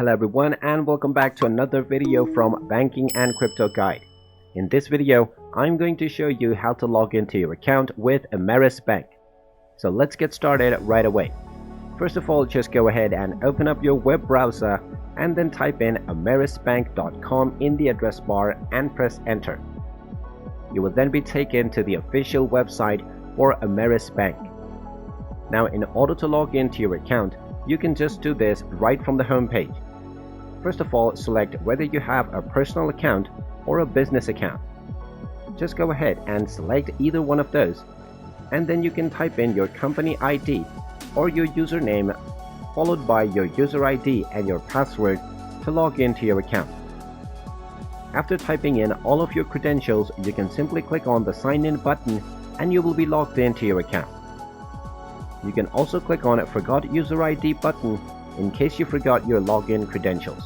Hello everyone and welcome back to another video from Banking and Crypto Guide. In this video, I'm going to show you how to log into your account with Ameris Bank. So let's get started right away. First of all, just go ahead and open up your web browser and then type in amerisbank.com in the address bar and press enter. You will then be taken to the official website for Ameris Bank. Now, in order to log into your account, you can just do this right from the home page. First of all, select whether you have a personal account or a business account. Just go ahead and select either one of those, and then you can type in your company ID or your username followed by your user ID and your password to log into your account. After typing in all of your credentials, you can simply click on the sign in button and you will be logged into your account. You can also click on Forgot User ID button in case you forgot your login credentials.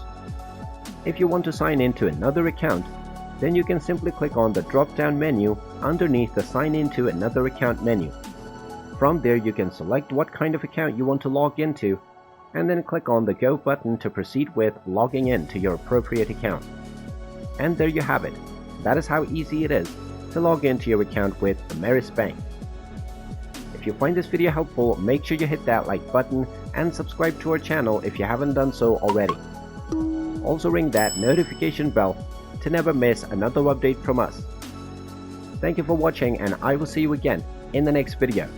If you want to sign in to another account, then you can simply click on the drop-down menu underneath the Sign into Another Account menu. From there, you can select what kind of account you want to log into and then click on the Go button to proceed with logging in to your appropriate account. And there you have it. That is how easy it is to log into your account with Ameris Bank. If you find this video helpful, make sure you hit that like button and subscribe to our channel if you haven't done so already. Also ring that notification bell to never miss another update from us. Thank you for watching and I will see you again in the next video.